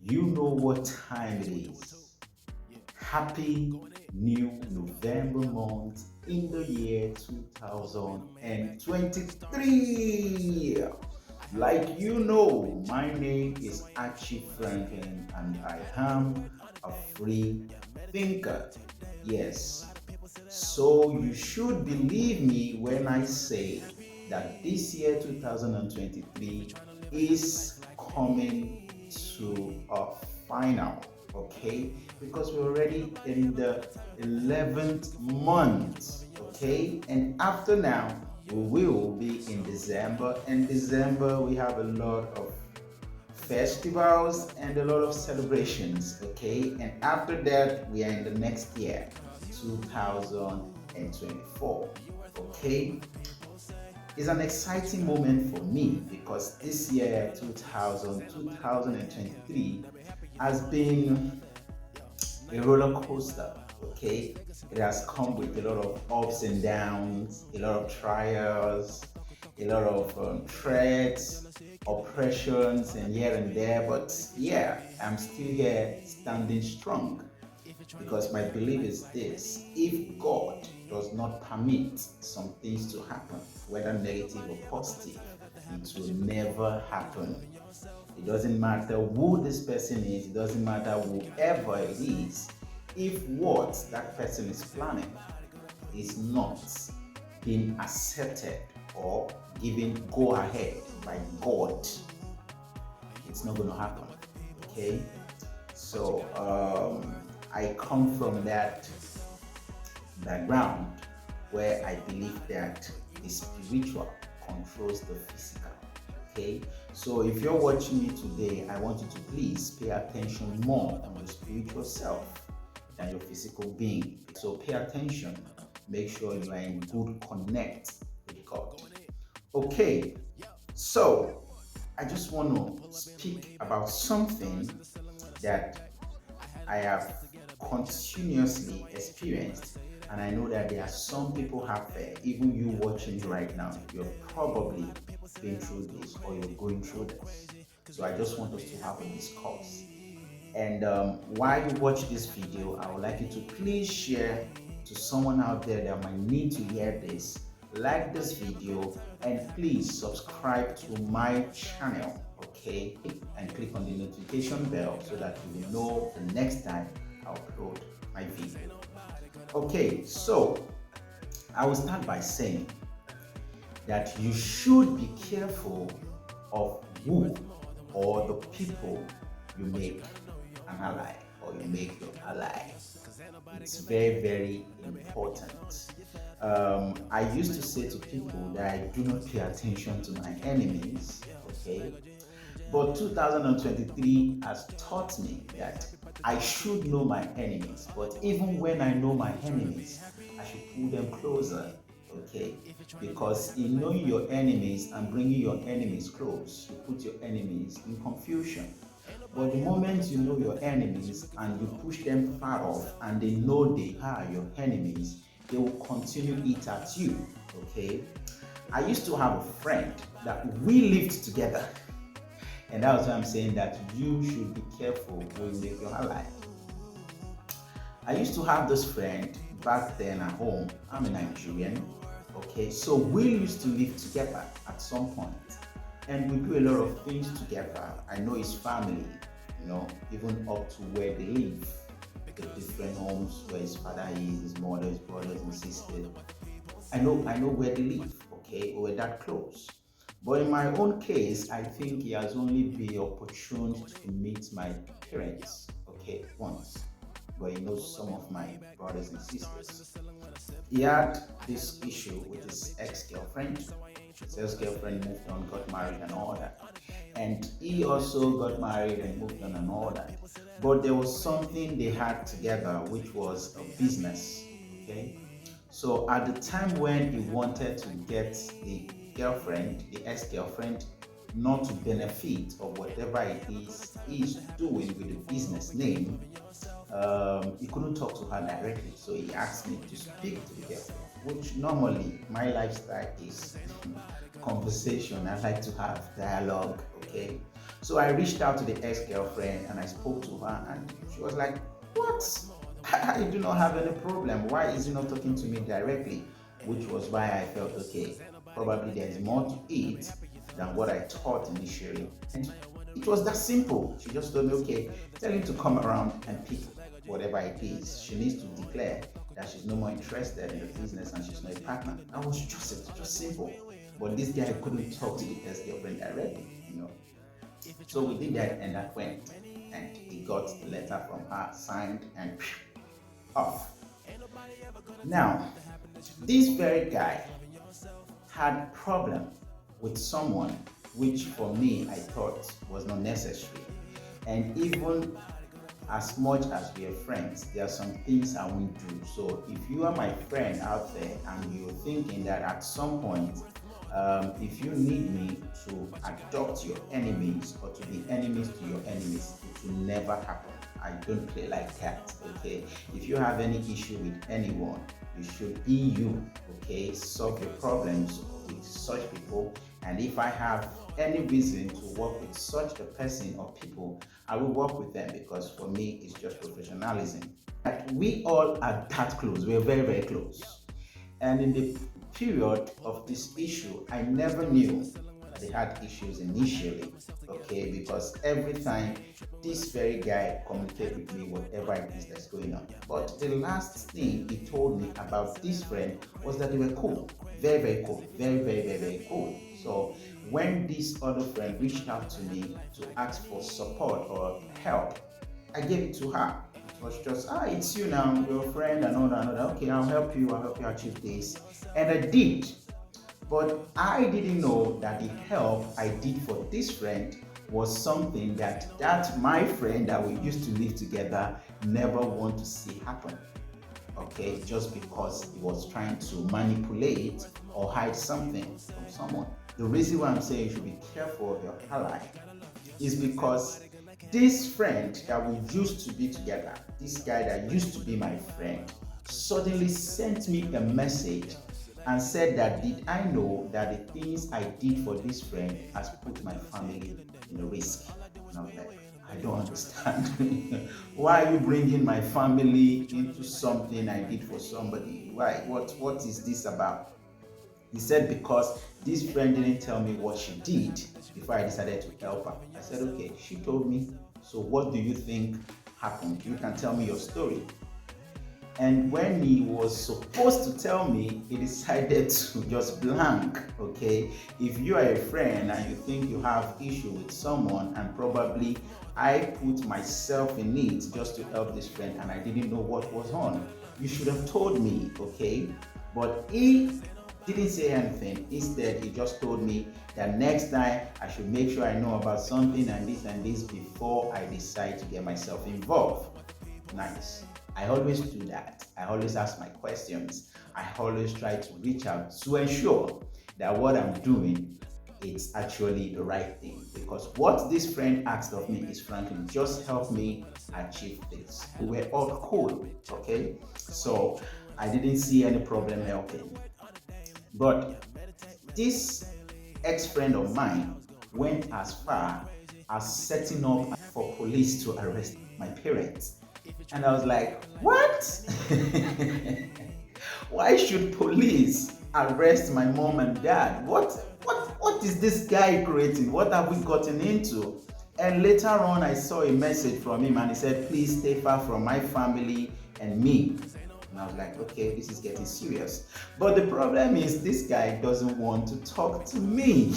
You know what time it is. Happy new November month in the year 2023. Like you know, my name is Achi Franklyn and I am a free thinker. Yes, so you should believe me when I say that this year 2023 is coming to a final, okay? Because we're already in the 11th month, okay? And after now, we will be in December, and December we have a lot of festivals and a lot of celebrations, okay? And after that, we are in the next year, 2024, okay? It's an exciting moment for me because this year, 2023, has been a roller coaster, okay? It has come with a lot of ups and downs, a lot of trials, a lot of threats, oppressions, and here and there. But yeah, I'm still here standing strong because my belief is this: if God does not permit some things to happen, whether negative or positive, it will never happen. It doesn't matter who this person is, it doesn't matter whoever it is. If what that person is planning is not being accepted or given go ahead by God, it's not going to happen. Okay? So I come from that background where I believe that the spiritual controls the physical. Okay, so if you're watching me today, I want you to please pay attention more on your spiritual self than your physical being. So pay attention, make sure you are in good connect with God. Okay, so I just want to speak about something that I have continuously experienced, and I know that there are some people out there, even you watching right now, you're probably been through this or you're going through this. So I just want us to have a discourse. And while you watch this video, I would like you to please share to someone out there that might need to hear this. Like this video and please subscribe to my channel, okay? And click on the notification bell so that you will know the next time I upload my video. Okay, so I will start by saying that you should be careful of who or the people you make an ally or you make your ally. It's very, very important. I used to say to people that I do not pay attention to my enemies, okay? But 2023 has taught me that I should know my enemies. But even when I know my enemies, I should pull them closer, okay? Because in knowing your enemies and bringing your enemies close, you put your enemies in confusion. But the moment you know your enemies and you push them far off and they know they are your enemies, they will continue it at you, okay? I used to have a friend that we lived together. And that's why I'm saying that you should be careful when you make your ally. I used to have this friend back then at home. I'm a Nigerian, okay? So we used to live together at some point, and we do a lot of things together. I know his family, even up to where they live, the different homes where his father is, his mother, his brothers and sisters. I know where they live, okay? We're that close. But in my own case, I think he has only been opportune to meet my parents, okay, once. But he knows some of my brothers and sisters. He had this issue with his ex-girlfriend. His ex-girlfriend moved on, got married and all that. And he also got married and moved on and all that. But there was something they had together, which was a business, okay? So at the time when he wanted to get the girlfriend, the ex-girlfriend, not to benefit of whatever it is he's doing with the business name, he couldn't talk to her directly. So he asked me to speak to the girlfriend, which normally my lifestyle is conversation. I like to have dialogue, okay? So I reached out to the ex-girlfriend and I spoke to her, and she was like, what? I do not have any problem. Why is he not talking to me directly? Which was why I felt, okay, probably there is more to it than what I thought initially. And it was that simple. She just told me, okay, tell him to come around and pick whatever it is. She needs to declare that she's no more interested in the business and she's not a partner. That was just simple. But this guy couldn't talk to the ex-girlfriend directly. So we did that, and that went. And he got the letter from her, signed, and off. Now, this very guy had problem with someone, which for me I thought was not necessary. And even as much as we are friends, there are some things I won't do. So if you are my friend out there and you're thinking that at some point, if you need me to adopt your enemies or to be enemies to your enemies, it will never happen. I don't play like that, okay? If you have any issue with anyone, you should be you, okay? Solve your problems with such people. And if I have any reason to work with such a person or people, I will work with them, because for me, it's just professionalism. But we all are that close. We're very, very close. And in the period of this issue, I never knew that they had issues initially, okay? Because every time this very guy communicated with me whatever it is that's going on. But the last thing he told me about this friend was that they were cool. Very, very cool. Very, very, very, very cool. So when this other friend reached out to me to ask for support or help, I gave it to her. It was just, it's you now, your friend, and all that. Okay, I'll help you achieve this. And I did. But I didn't know that the help I did for this friend was something that my friend that we used to live together never want to see happen. Okay, just because he was trying to manipulate or hide something from someone. The reason why I'm saying you should be careful of your ally is because this friend that we used to be together, this guy that used to be my friend, suddenly sent me a message and said that, did I know that the things I did for this friend has put my family in a risk? And I was like, I don't understand. Why are you bringing my family into something I did for somebody? Why? What is this about? He said, because this friend didn't tell me what she did before I decided to help her. I said, okay, she told me. So what do you think happened? You can tell me your story. And when he was supposed to tell me, he decided to just blank, okay? If you are a friend and you think you have issue with someone, and probably I put myself in it just to help this friend and I didn't know what was on, you should have told me, okay? But he didn't say anything. Instead, he just told me that next time I should make sure I know about something and this before I decide to get myself involved. Nice. I always do that. I always ask my questions. I always try to reach out to ensure that what I'm doing is actually the right thing. Because what this friend asked of me is, Franklin, just help me achieve this. We were all cool, okay? So I didn't see any problem helping. But this ex-friend of mine went as far as setting up for police to arrest my parents. And I was like, what? Why should police arrest my mom and dad? What is this guy creating? What have we gotten into? And later on, I saw a message from him and he said, please stay far from my family and me. And I was like, okay, this is getting serious. But the problem is, this guy doesn't want to talk to me.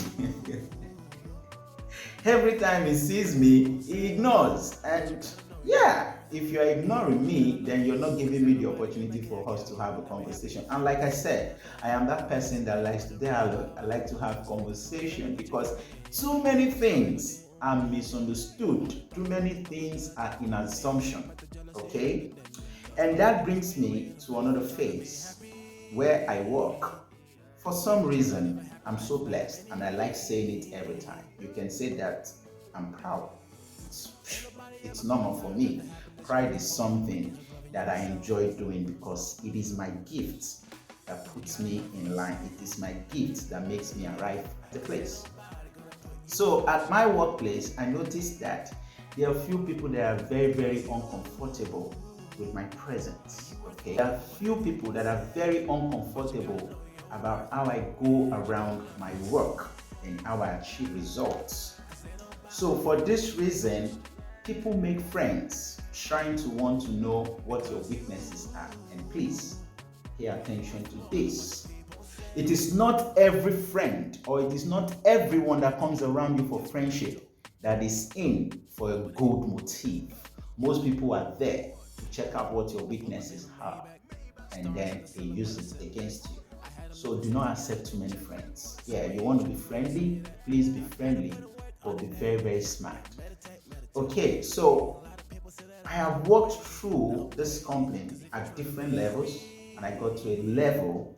Every time he sees me, he ignores. And yeah, if you're ignoring me, then you're not giving me the opportunity for us to have a conversation. And like I said, I am that person that likes to dialogue. I like to have conversation, because too many things are misunderstood. Too many things are in assumption. Okay? And that brings me to another phase where I work. For some reason, I'm so blessed, and I like saying it every time. You can say that I'm proud. It's normal for me. Pride is something that I enjoy doing because it is my gift that puts me in line. It is my gift that makes me arrive at the place. So at my workplace, I noticed that there are few people that are very, very uncomfortable with my presence. Okay, there are few people that are very uncomfortable about how I go around my work and how I achieve results. So for this reason, people make friends trying to want to know what your weaknesses are. And please pay attention to this. It is not every friend or it is not everyone that comes around you for friendship that is in for a good motive. Most people are there to check out what your weaknesses are and then they use it against you. So do not accept too many friends. Yeah, you want to be friendly, please be friendly, but be very, very smart. Okay, so I have walked through this company at different levels and I got to a level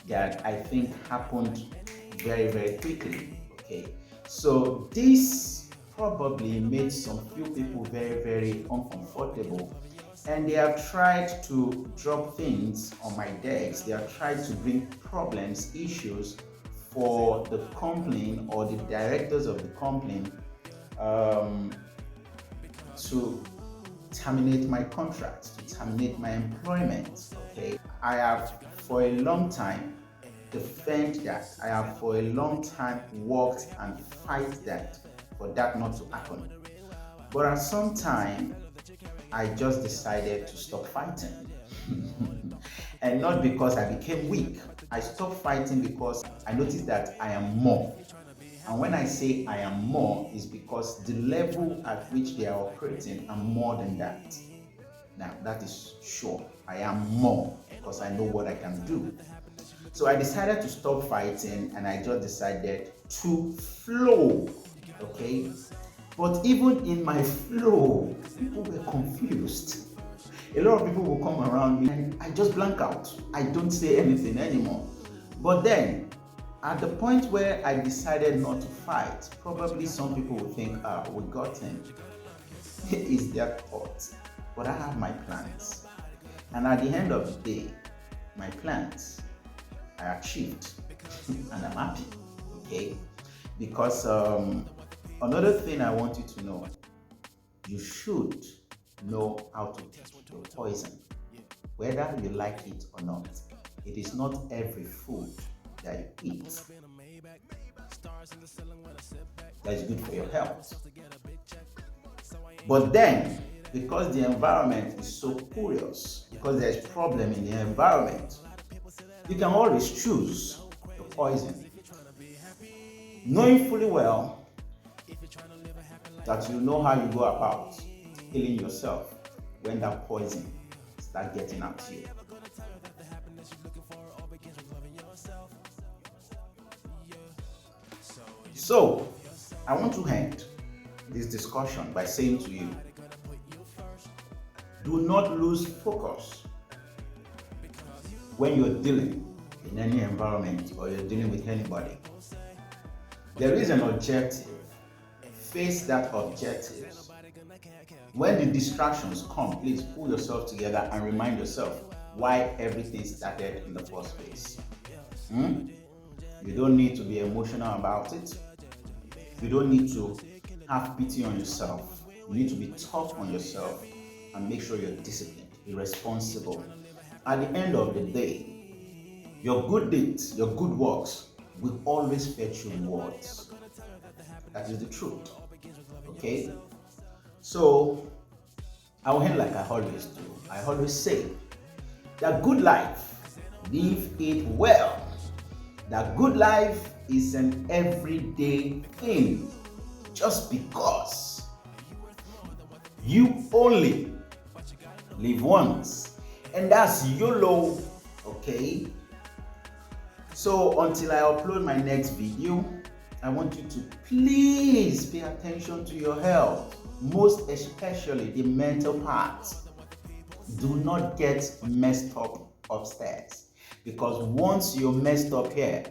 that I think happened very, very quickly. Okay, so this probably made some few people very, very uncomfortable, and they have tried to drop things on my desk. They have tried to bring problems, issues for the company or the directors of the company to terminate my contract, to terminate my employment. Okay, I have for a long time defend that. I have for a long time worked and fight that for that not to happen. But at some time, I just decided to stop fighting. And not because I became weak. I stopped fighting because I noticed that I am more. And when I say I am more, is because the level at which they are operating, I'm more than that. Now, that is sure. I am more because I know what I can do. So I decided to stop fighting and I just decided to flow. Okay? But even in my flow, people were confused. A lot of people will come around me and I just blank out. I don't say anything anymore. But then, at the point where I decided not to fight, probably some people will think, we got him. It's their thought. But I have my plans. And at the end of the day, my plans I achieved and I'm happy. Okay? Because another thing I want you to know, you should know how to pick your poison, whether you like it or not. It is not every food that you eat that is good for your health. But then, because the environment is so curious, because there's problem in the environment, you can always choose your poison, knowing fully well that you know how you go about killing yourself when that poison starts getting at you. So, I want to end this discussion by saying to you, do not lose focus when you're dealing in any environment or you're dealing with anybody. There is an objective. Face that objective. When the distractions come, please pull yourself together and remind yourself why everything started in the first place. You don't need to be emotional about it. You don't need to have pity on yourself. You need to be tough on yourself and make sure you're disciplined, irresponsible. At the end of the day, your good deeds, your good works will always fetch you rewards. That is the truth. Okay? So, I will end like I always do. I always say that good life, live it well. That good life is an everyday thing. Just because you only live once. And that's YOLO. Okay? So until I upload my next video, I want you to please pay attention to your health, most especially the mental part. Do not get messed up upstairs, because once you're messed up here,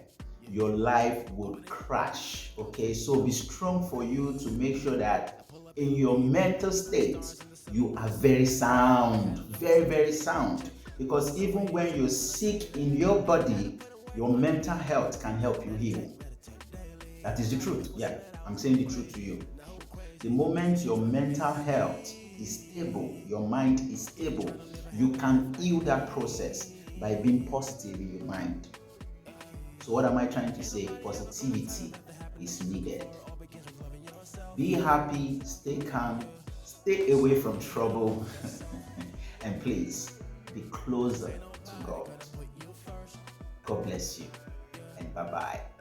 your life will crash. Okay, so be strong for you to make sure that in your mental state you are very sound, very, very sound, because even when you're sick in your body, your mental health can help you heal. That is the truth. Yeah, I'm saying the truth to you. The moment your mental health is stable, your mind is stable, you can heal that process by being positive in your mind. So, what am I trying to say? Positivity is needed. Be happy, stay calm, stay away from trouble, and please be closer to God. God bless you, and bye bye.